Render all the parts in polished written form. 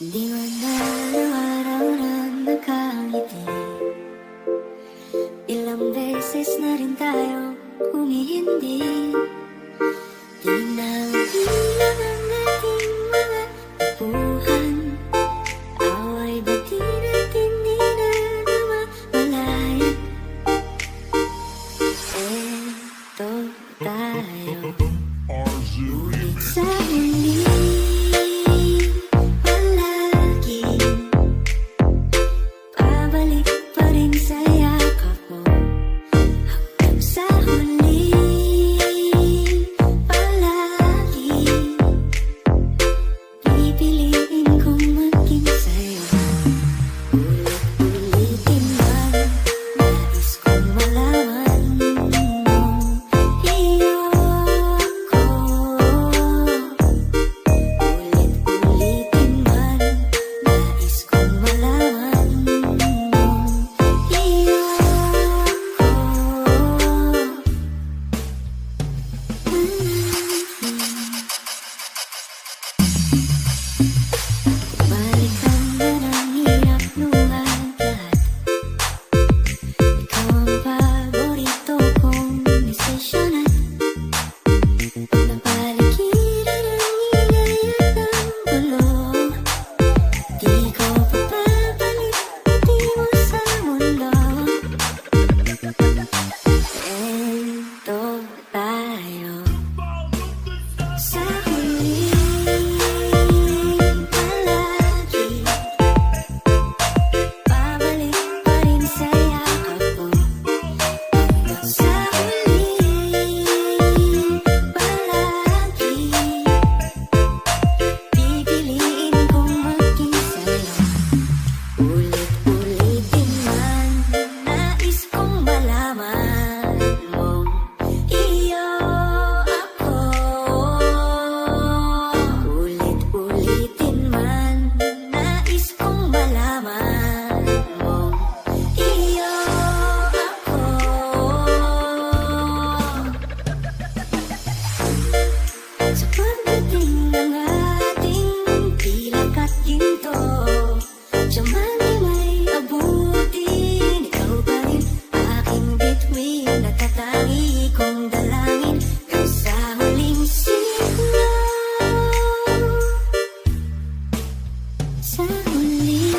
Di man araw-araw na nakangiti. Ilang beses na rin tayo humihindi. Di na bilang ang ating mga tapuhan. Away ba di natin di na namamalayan? Eto tayo ulit sa huli. Pabalik pa rin sa yakap mo hanggang sa huli. Palagi pipiliin kong maging sa'yo. Ulit-ulitin man, nais kong malaman mong iyo ko. Ulit-ulitin man, nais kong malaman mong iyo ko. Balikan na ng hirap luhan lahat. Ikaw ang paborito kong desisyonan. Napaligiran ang ingay at ang gulo. Di ko papapalit pati mo sa mundo. Eto tayo sa huli. Palagi pabalik pa rin sa yakap mo hanggang sa huli. Palagi pipiliin kong maging sa'yo. Ulit-ulitin man, nais kong malaman mong iyo ako. Ulit-ulitin man, nais kong malaman mong iyo ako. Sa pagdating ng ating pilak at ginto, siya man ay may abutin, ikaw pa rin aking bituin. Natatangi kong dalangin hanggang sa huling siglo. Sa huli,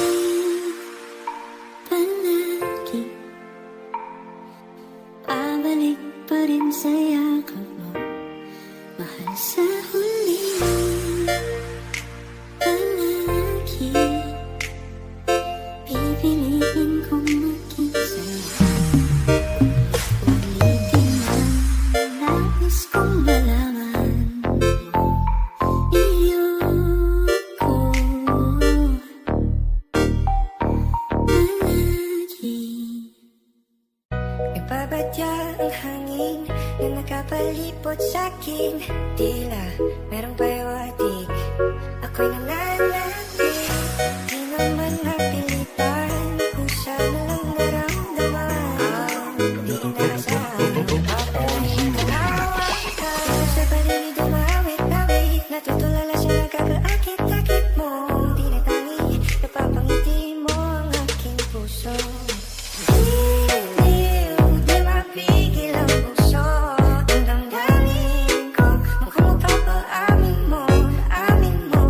palagi pabalik pa rin sa yakap mo, mahal. Sa huli, palagi pipiliin kong maging sa'yo. Ulitin man, nais kong malaman mong iyo ko. Palagi Nagbabadya ang hangin na nakapalipot sa'kin. Tila merong pahiwatig, ako'y nananapit. Di naman napilitan, kusa na lang naramdaman. Di inaasahan, papalayan ka nawak ka. Sa paligid umawit-awit, natutulala sa nagkakaakit-akit mo. Di natangi, napapangiti mo ang aking puso. Di mapigil ang puso. Ang damdamin ko, mukhang magpapaamin mo, amin mo.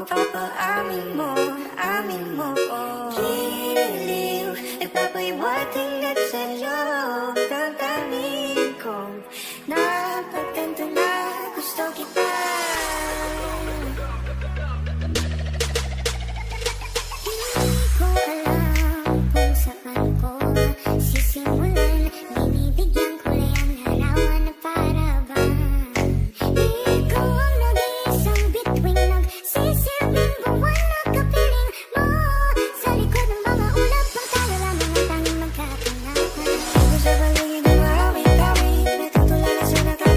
Papaamin mo, amin mo Giliw, nagpapaiwating at sa'yo Damdamin ko Napagtanto na gusto kita Hindi ko alam kung saan ko sisimulan. Binibigyan ko lang ang larawan na para bang ikaw ang nag-iisang bituin, nagsisilbing buwan na kapiling mo. Sa likod ng mga ulap, ang tayo lamang ang tanging magkakangatan. Ito sa paligid ng awit-awit Natutulala sa nakakita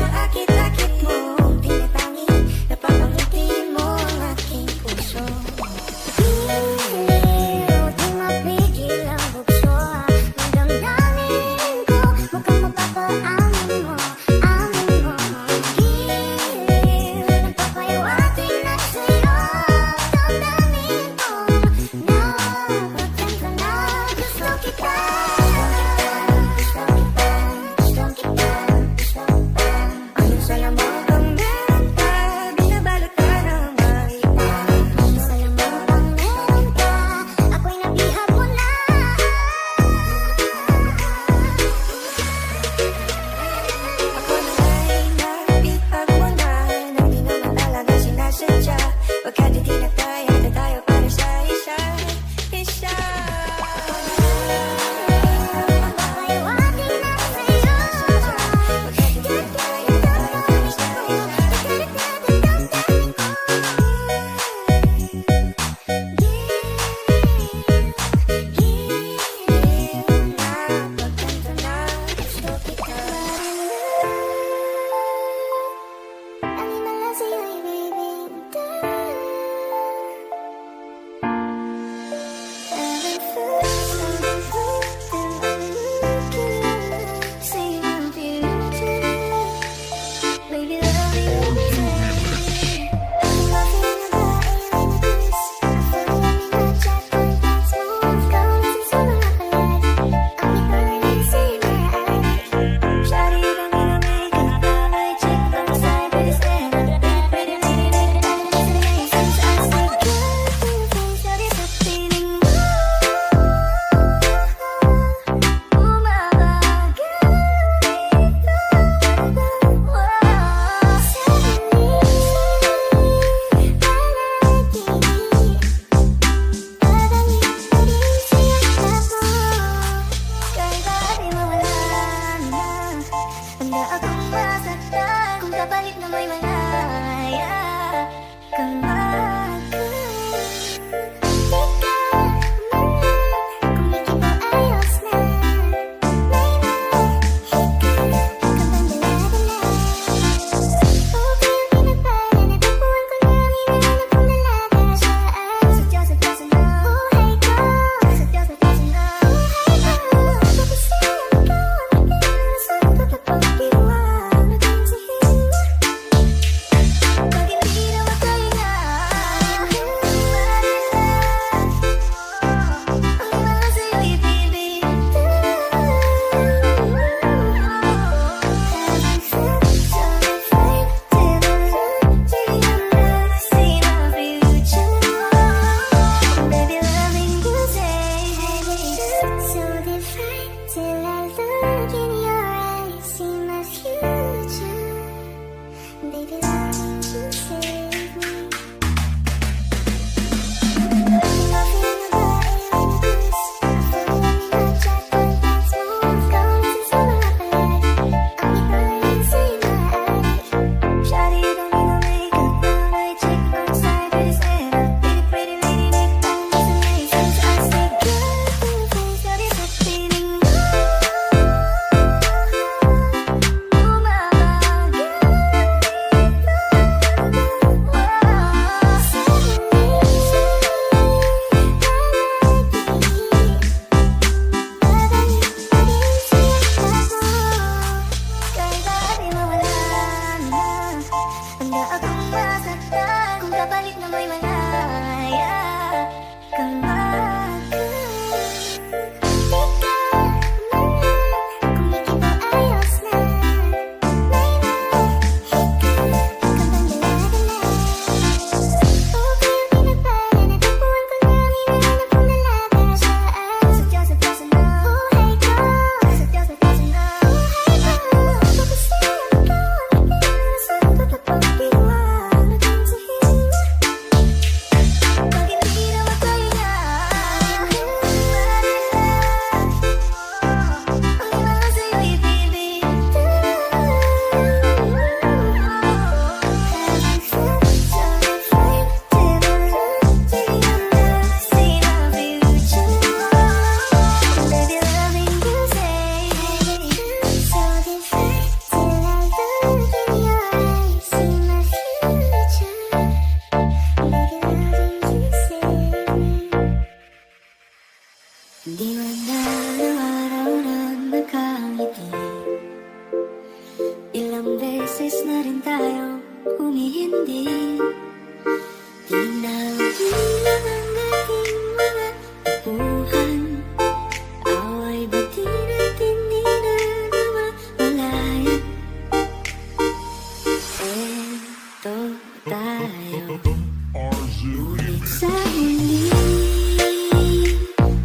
Ngunit sa huli,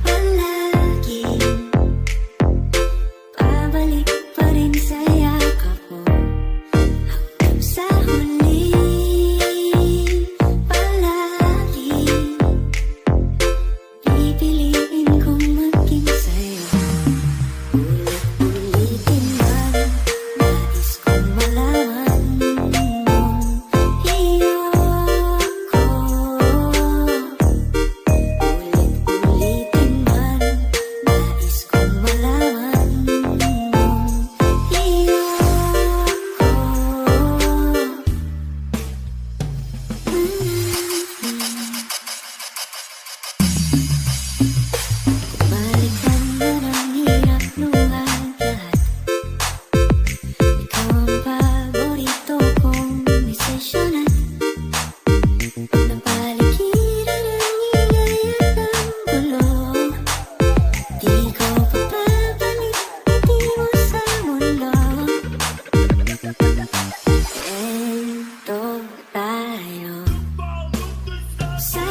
palaging pabalik pa rin sa yakap mo. Hanggang sa huli, palaging pipiliin kong maging sa'yo. Ulit-ulitin man, nais kong malaman mong iyo ko. Ulit-ulitin man, nais kong malaman mong iyo ko. Balikan na ng hirap luhan lahat. Ikaw ang paborito kong desisyon at pag napaligiran ang ingay at ang gulo, di ko papabalik di mo sa mundo. Ito tayo sa